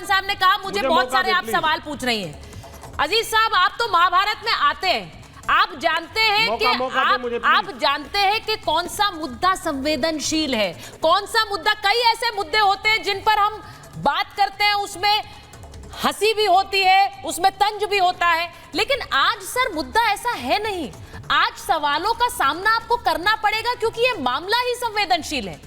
खान साहब ने कहा मुझे बहुत सारे आप सवाल पूछ रही हैं। अजीज साहब, आप तो महाभारत में आते हैं, आप जानते हैं कि आप जानते हैं कि कौन सा मुद्दा संवेदनशील है, कौन सा मुद्दा। कई ऐसे मुद्दे होते हैं जिन पर हम बात करते हैं, उसमें हंसी भी होती है, उसमें तंज भी होता है, लेकिन आज सर मुद्दा ऐसा है नहीं। आज सवालों का सामना आपको करना पड़ेगा क्योंकि ये मामला ही संवेदनशील है,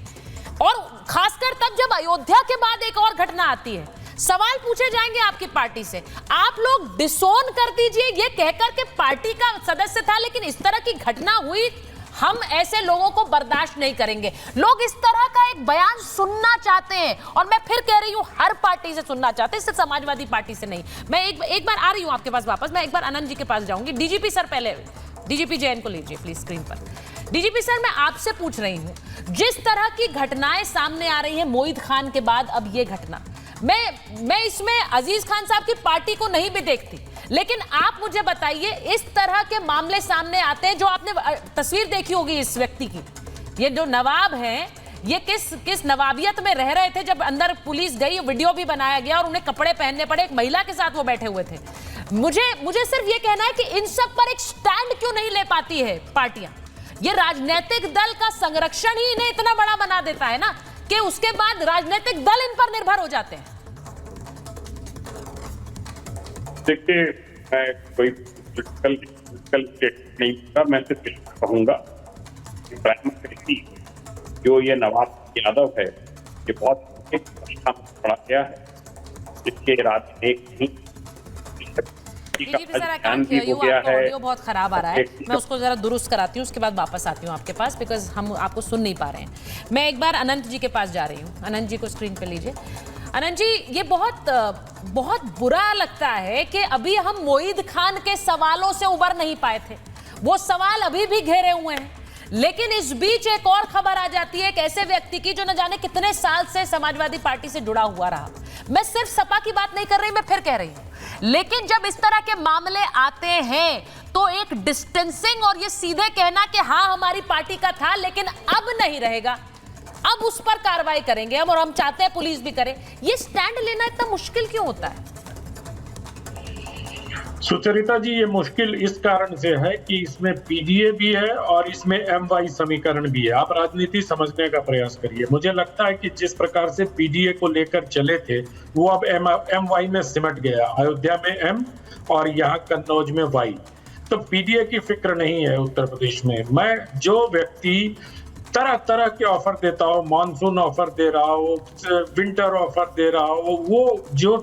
और खासकर तब जब अयोध्या के बाद एक और घटना आती है। सवाल पूछे जाएंगे आपकी पार्टी से, आप लोग डिसोन कर दीजिए ये कहकर के पार्टी का सदस्य था, लेकिन इस तरह की घटना हुई, हम ऐसे लोगों को बर्दाश्त नहीं करेंगे। लोग इस तरह का एक बयान सुनना चाहते हैं, और मैं फिर कह रही हूं हर पार्टी से सुनना चाहते हैं, सिर्फ समाजवादी पार्टी से नहीं। मैं एक बार आ रही हूं आपके पास वापस, मैं एक बार आनंद जी के पास जाऊंगी। डीजीपी सर, पहले डीजीपी जैन को लीजिए प्लीज स्क्रीन पर। डीजीपी सर, मैं आपसे पूछ रही हूं, जिस तरह की घटनाएं सामने आ रही हैं मोईद खान के बाद, अब ये घटना, मैं इसमें अजीज खान साहब की पार्टी को नहीं भी देखती, लेकिन आप मुझे बताइए, इस तरह के मामले सामने आते हैं, जो आपने तस्वीर देखी होगी इस व्यक्ति की, ये जो नवाब हैं, ये किस नवाबियत में रह रहे थे जब अंदर पुलिस गई, वीडियो भी बनाया गया और उन्हें कपड़े पहनने पड़े, एक महिला के साथ वो बैठे हुए थे। मुझे सिर्फ ये कहना है कि इन सब पर एक स्टैंड क्यों नहीं ले पाती है पार्टियां। ये राजनीतिक दल का संरक्षण ही इन्हें इतना बड़ा बना देता है ना, कि उसके बाद राजनीतिक दल इन पर निर्भर हो जाते हैं। देखिए, मैं कोई नहीं होगा, मैं सिर्फ कहूंगा प्राइमरी जो ये नवाब यादव है, ये बहुत पड़ा गया है, इसके राजनीतिक ऑडियो बहुत खराब आ रहा है, मैं उसको जरा दुरुस्त कराती हूँ, उसके बाद वापस आती हूँ आपके पास, बिकॉज हम आपको सुन नहीं पा रहे हैं। मैं एक बार अनंत जी के पास जा रही हूँ। अनंत जी को स्क्रीन पे लीजिए। अनंत जी, ये बहुत बुरा लगता है कि अभी हम मोईद खान के सवालों से उबर नहीं पाए थे, वो सवाल अभी भी घेरे हुए हैं, लेकिन इस बीच एक और खबर आ जाती है एक ऐसे व्यक्ति की जो न जाने कितने साल से समाजवादी पार्टी से जुड़ा हुआ रहा। मैं सिर्फ सपा की बात नहीं कर रही, मैं फिर कह रही हूं, लेकिन जब इस तरह के मामले आते हैं तो एक डिस्टेंसिंग और ये सीधे कहना कि हाँ हमारी पार्टी का था लेकिन अब नहीं रहेगा, अब उस पर कार्रवाई करेंगे हम, और हम चाहते हैं पुलिस भी करे, ये स्टैंड लेना इतना मुश्किल क्यों होता है? सुचरिता जी, ये मुश्किल इस कारण से है कि इसमें पीडीए भी है और इसमें एमवाई समीकरण भी है। आप राजनीति समझने का प्रयास करिए। मुझे लगता है कि जिस प्रकार से पीडीए को लेकर चले थे वो अब एमवाई में सिमट गया। अयोध्या में एम और यहाँ कन्नौज में वाई। तो पीडीए की फिक्र नहीं है उत्तर प्रदेश में। मैं जो व्यक्ति तरह तरह के ऑफर देता हो, मॉनसून ऑफर दे रहा हो, विंटर ऑफर दे रहा हो, वो जो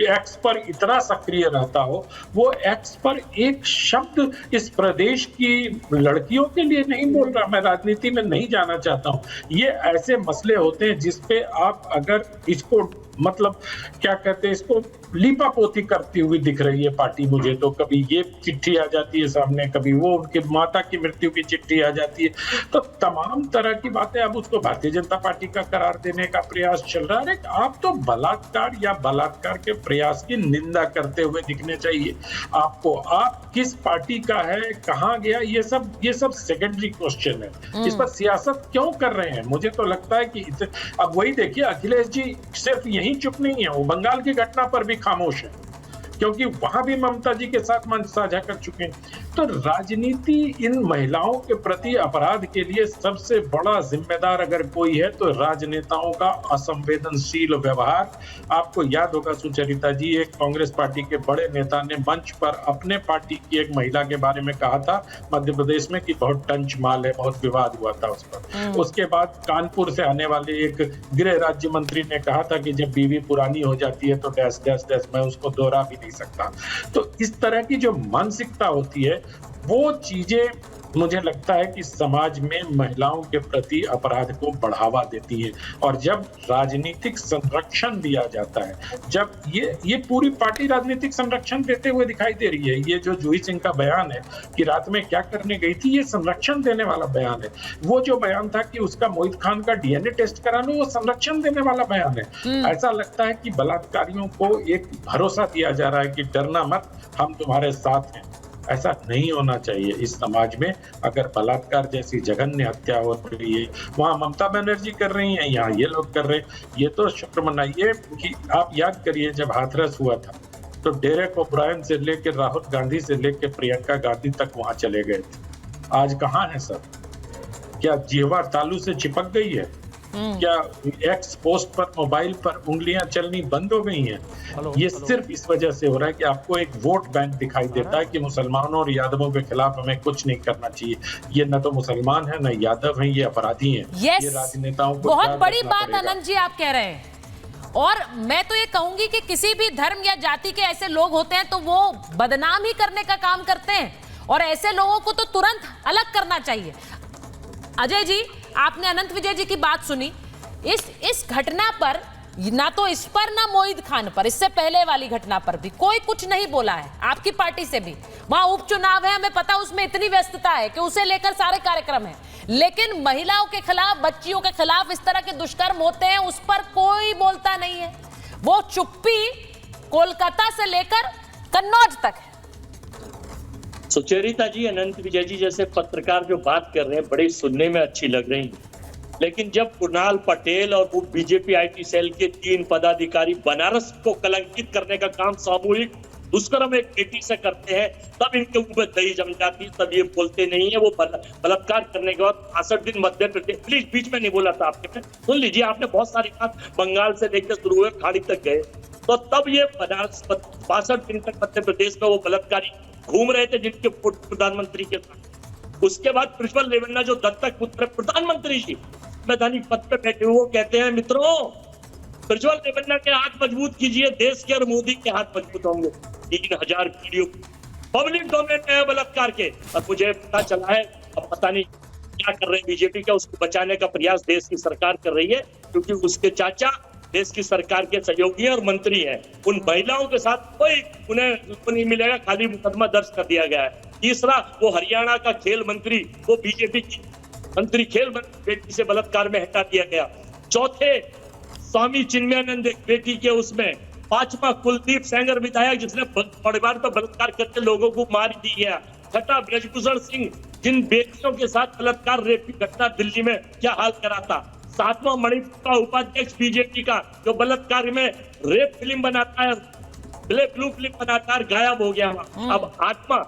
एक्स पर इतना सक्रिय रहता हो, वो एक्स पर एक शब्द इस प्रदेश की लड़कियों के लिए नहीं बोल रहा। मैं राजनीति में नहीं जाना चाहता हूँ। ये ऐसे मसले होते हैं जिसपे आप अगर इसको मतलब क्या कहते हैं, इसको लीपापोती करती हुई दिख रही है पार्टी मुझे। तो कभी ये चिट्ठी आ जाती है सामने, कभी वो उनके माता की मृत्यु की चिट्ठी आ जाती है, तो तमाम तरह की बातें। अब उसको भारतीय जनता पार्टी का करार देने का प्रयास चल रहा है। आप तो बलात्कार या बलात्कार के प्रयास की निंदा करते हुए दिखने चाहिए आपको। आप किस पार्टी का है, कहाँ गया, ये सब सेकेंडरी क्वेश्चन है। इस पर सियासत क्यों कर रहे हैं? मुझे तो लगता है कि अब वही देखिए, अखिलेश जी सिर्फ यही चुप नहीं है, वो बंगाल की घटना पर भी खामोश है, क्योंकि वहां भी ममता जी के साथ मंच साझा कर चुके हैं। तो राजनीति इन महिलाओं के प्रति अपराध के लिए सबसे बड़ा जिम्मेदार अगर कोई है तो राजनेताओं का असंवेदनशील व्यवहार। आपको याद होगा सुचरिता जी, एक कांग्रेस पार्टी के बड़े नेता ने मंच पर अपने पार्टी की एक महिला के बारे में कहा था मध्य प्रदेश में कि बहुत टंच माल है, बहुत विवाद हुआ था उस पर। उसके बाद कानपुर से आने वाले एक गृह राज्य मंत्री ने कहा था कि जब बीवी पुरानी हो जाती है तो डैश डैश डैश, मैं उसको दोहरा भी नहीं सकता। तो इस तरह की जो मानसिकता होती है, वो चीजें मुझे लगता है कि समाज में महिलाओं के प्रति अपराध को बढ़ावा देती है। और जब राजनीतिक संरक्षण दिया जाता है, जब ये पूरी पार्टी राजनीतिक संरक्षण देते हुए दिखाई दे रही है। ये जो जूही सिंह का बयान है कि रात में क्या करने गई थी, ये संरक्षण देने वाला बयान है। वो जो बयान था कि उसका मोईद खान का डीएनए टेस्ट कराना, वो संरक्षण देने वाला बयान है। ऐसा लगता है कि बलात्कारियों को एक भरोसा दिया जा रहा है कि डरना मत, हम तुम्हारे साथ हैं। ऐसा नहीं होना चाहिए इस समाज में। अगर बलात्कार जैसी जघन्य हत्या हो रही है, वहाँ ममता बनर्जी कर रही हैं, यहाँ ये लोग कर रहे हैं, ये तो शुक्र मनाइए कि आप याद करिए जब हाथरस हुआ था तो डेरेक ओब्रायन से लेकर राहुल गांधी से लेकर प्रियंका गांधी तक वहां चले गए थे। आज कहाँ है सब? क्या जीवा तालू से चिपक गई है? क्या एक्स पोस्ट पर मोबाइल पर उंगलियां चलनी बंद हो गई हैं? ये सिर्फ इस वजह से हो रहा है कि आपको एक वोट बैंक दिखाई देता है कि मुसलमानों और यादवों के खिलाफ हमें कुछ नहीं करना चाहिए। ये न तो मुसलमान है न यादव है, ये अपराधी हैं। Yes, ये राजनेताओं को बहुत बड़ी बात अनंत जी आप कह रहे हैं। और मैं तो ये कहूंगी कि किसी भी धर्म या जाति के ऐसे लोग होते हैं तो वो बदनाम ही करने का काम करते हैं, और ऐसे लोगों को तो तुरंत अलग करना चाहिए। अजय जी, आपने अनंत विजय जी की बात सुनी। इस घटना पर ना तो इस पर ना मोहित खान पर, इससे पहले वाली घटना पर भी कोई कुछ नहीं बोला है आपकी पार्टी से भी। वहां उपचुनाव है, हमें पता उसमें इतनी व्यस्तता है कि उसे लेकर सारे कार्यक्रम है, लेकिन महिलाओं के खिलाफ, बच्चियों के खिलाफ इस तरह के दुष्कर्म होते हैं उस पर कोई बोलता नहीं है। वो चुप्पी कोलकाता से लेकर कन्नौज तक है। सुचरिता जी, अनंत विजय जी जैसे पत्रकार जो बात कर रहे हैं बड़ी सुनने में अच्छी लग रही है, लेकिन जब कुणाल पटेल और वो बीजेपी आईटी सेल के 3 पदाधिकारी बनारस को कलंकित करने का काम सामूहिक दुष्कर्म एक बेटी से करते हैं, तब इनके ऊपर दही जम जाती, तब ये बोलते नहीं है। वो बलात्कार करने के बाद 65 दिन मध्य प्रदेश, प्लीज बीच में नहीं बोला था आपके में, सुन लीजिए, आपने बहुत सारी बात बंगाल से लेकर शुरू हुए खाड़ी तक गए, तो तब ये 62 दिन तक मध्य प्रदेश में वो बलात्कारी घूम रहे थे जिनके फोटो प्रधानमंत्री के साथ। उसके बाद प्रज्वल रेवन्ना जो दत्तक पुत्र प्रधानमंत्री जी संवैधानिक पद पे बैठे हुए, वो कहते हैं मित्रों प्रज्वल रेवन्ना के हाथ मजबूत कीजिए, देश के और मोदी के हाथ मजबूत होंगे। 3000 वीडियो पब्लिक डोमेन में है बलात्कार के, और मुझे पता चला है, अब पता नहीं क्या कर रहे हैं बीजेपी का, उसको बचाने का प्रयास देश की सरकार कर रही है, क्योंकि उसके चाचा देश की सरकार के सहयोगी और मंत्री हैं। उन महिलाओं के साथ कोई उन्हें नहीं मिलेगा, खाली मुकदमा दर्ज कर दिया गया है। तीसरा, वो हरियाणा का खेल मंत्री, वो बीजेपी की मंत्री खेल बेटी से बलात्कार में हटा दिया गया। चौथे, स्वामी चिन्मयानंद एक बेटी के उसमें। 5वां, कुलदीप सेंगर विधायक जिसने परिवार पर बलात्कार करके लोगों को मार दी गया। छठा, ब्रजभूषण सिंह, जिन बेटियों के साथ बलात्कार रेप की घटना दिल्ली में क्या हाल करा था। 7वां, मणिपुर का उपाध्यक्ष बीजेपी का जो बलात्कार में रेप फिल्म बनाता है, ब्लू फिल्म बनाता है, गायब हो गया। अब 8वां,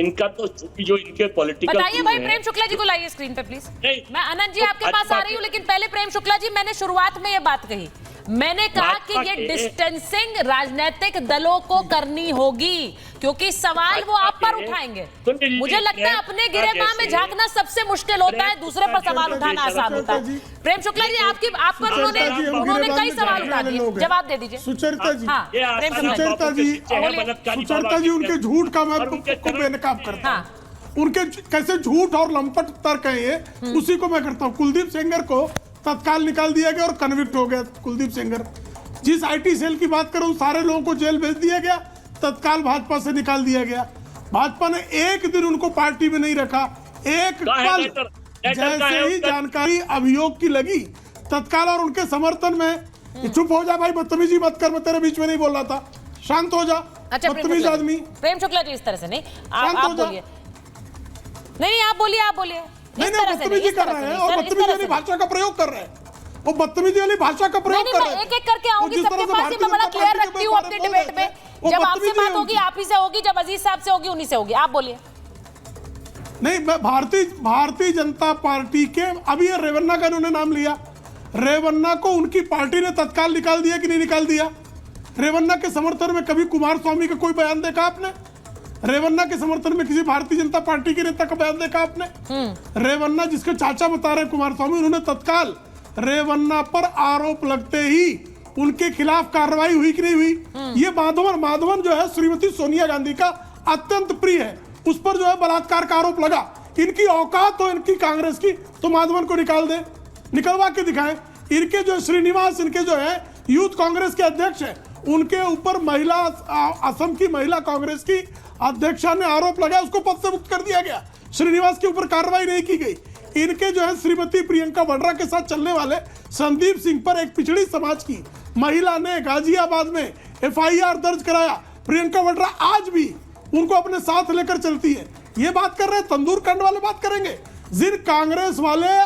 इनका तो जो इनके पॉलिटिकल, बताइए भाई, प्रेम शुक्ला जी को लाइए स्क्रीन पे प्लीज। मैं अनंत जी आपके पास आ रही हूँ, लेकिन पहले प्रेम शुक्ला जी, मैंने शुरुआत में ये बात कही, मैंने कहा कि ये डिस्टेंसिंग राजनीतिक दलों को करनी होगी, क्योंकि सवाल वो आप पर उठाएंगे। मुझे लगता है अपने गिरेबान में झांकना सबसे मुश्किल होता है, दूसरे पर सवाल उठाना आसान होता है। प्रेम शुक्ला जी, आप पर उन्होंने कई सवाल उठा दिए, जवाब दे दीजिए। सुचरिता जी, सुचरिता जी, उनके झूठ का मैं को बेनकाब करता हूं। उनके कैसे झूठ और लंपट तर्क है ये, उसी को मैं करता हूँ। कुलदीप सेंगर को तत्काल निकाल दिया गया और कन्विक्ट हो गया कुलदीप सेंगर। जिस आईटी सेल की बात करूं, सारे लोगों को जेल भेज दिया गया, तत्काल भाजपा से निकाल दिया गया। भाजपा ने एक दिन उनको पार्टी में नहीं रखा, एक पल जैसे ही जानकारी अभियोग की लगी तत्काल, और उनके समर्थन में चुप हो जा भाई, बदतमीजी मत कर, मैं तेरे बीच में नहीं बोल रहा था, शांत हो जा, बदतमीज आदमी। प्रेम शुक्ला जी, इस तरह से नहीं, आप बोलिए। नहीं, आप बोलिए। नहीं, बदतमीजी कर रहे हैं, और बदतमीजी वाली भाषा का प्रयोग कर रहे हैं, वो बदतमीजी वाली भाषा का प्रयोग कर रहे हैं। एक एक करके आऊंगी सबके पास, मैं बड़ा क्लियर रखती हूँ अपने डिबेट में। जब आपसे बात होगी आप ही से होगी, जब अजीज साहब से होगी उन्हीं से होगी। आप बोलिए। नहीं, मैं भारतीय जनता पार्टी के, अभी ये रेवन्ना का इन्होंने नाम लिया, रेवन्ना को उनकी पार्टी ने तत्काल निकाल दिया कि नहीं निकाल दिया? रेवन्ना के समर्थन में कभी कुमार स्वामी का कोई बयान देखा आपने? रेवन्ना के समर्थन में किसी भारतीय जनता पार्टी के नेता का बयान देखा आपने? रेवन्ना, जिसके चाचा बता रहे कुमार स्वामी, उन्होंने तत्काल रेवन्ना पर आरोप लगते ही उनके खिलाफ कार्रवाई हुई कि नहीं हुई? ये माधवन जो है श्रीमती सोनिया गांधी का अत्यंत प्रिय है, उस पर जो है बलात्कार का आरोप लगा। इनकी औकात हो इनकी कांग्रेस की, तो माधवन को निकाल दे, निकलवा के दिखाएं। इनके जो श्रीनिवास, इनके जो है यूथ कांग्रेस के अध्यक्ष है, उनके ऊपर महिला, असम की महिला कांग्रेस की अध्यक्षा ने आरोप लगाया, उसको पद से मुक्त कर दिया गया। श्रीनिवास के ऊपर कार्रवाई नहीं की गई। इनके जो है श्रीमती प्रियंका वाड्रा के साथ चलने वाले संदीप सिंह पर एक पिछड़ी समाज की महिला ने गाजियाबाद में FIR दर्ज कराया। प्रियंका वाड्रा आज भी उनको अपने साथ लेकर चलती है। ये बात कर रहे हैं, तंदूर कांड वाले बात करेंगे। जिन कांग्रेस वाले,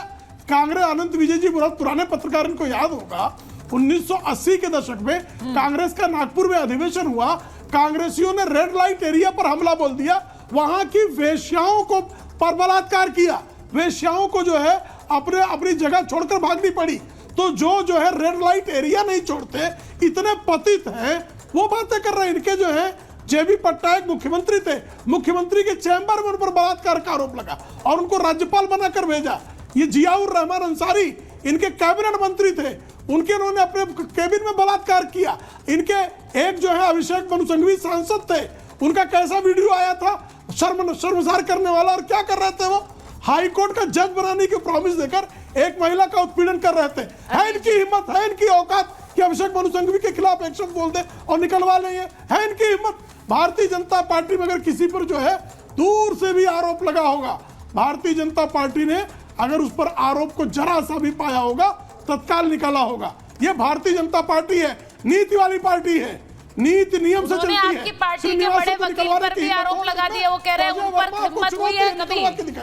कांग्रेस, अनंत विजय जी बहुत पुराने पत्रकार, इनको याद होगा 1980 के दशक में कांग्रेस का नागपुर में अधिवेशन हुआ, कांग्रेसियों ने रेड लाइट एरिया पर हमला बोल दिया, वहां की वेश्याओं को पर बलात्कार किया, वेश्याओं को जो है अपनी जगह छोड़कर भागनी पड़ी। तो जो है रेड लाइट एरिया नहीं छोड़ते, इतने पतित हैं, वो बातें कर रहे हैं। इनके जो है जेबी पट्टायक मुख्यमंत्री थे, मुख्यमंत्री के चैम्बर में उन पर बलात्कार का आरोप लगा और उनको राज्यपाल बनाकर भेजा। ये जियाउर रहमान अंसारी इनके कैबिनेट मंत्री थे, उन्होंने अपने कैबिनेट में बलात्कार किया। इनके एक जो है अभिषेक मनु सिंघवी सांसद थे, उनका कैसा वीडियो आया था, शर्मसार करने वाला, और क्या कर रहे थे वो, हाई कोर्ट का जज बनाने की प्रॉमिस देकर एक महिला का उत्पीड़न कर रहे थे। है इनकी हिम्मत, है इनकी औकात कि अभिषेक मनु सिंघवी के खिलाफ एक्शन बोल दे और निकलवा लें, है इनकी हिम्मत। भारतीय जनता पार्टी में अगर किसी पर जो है दूर से भी आरोप लगा होगा, भारतीय जनता पार्टी ने अगर उस पर आरोप को जरा सा भी पाया होगा, तत्काल निकाला होगा। ये भारतीय जनता पार्टी है, नीति वाली पार्टी है, नीति नियम से चलती है। आपकी पार्टी के बड़े वकील पर भी आरोप लगा दिए, वो कह रहे हैं उन पर हिम्मत हुई है कभी?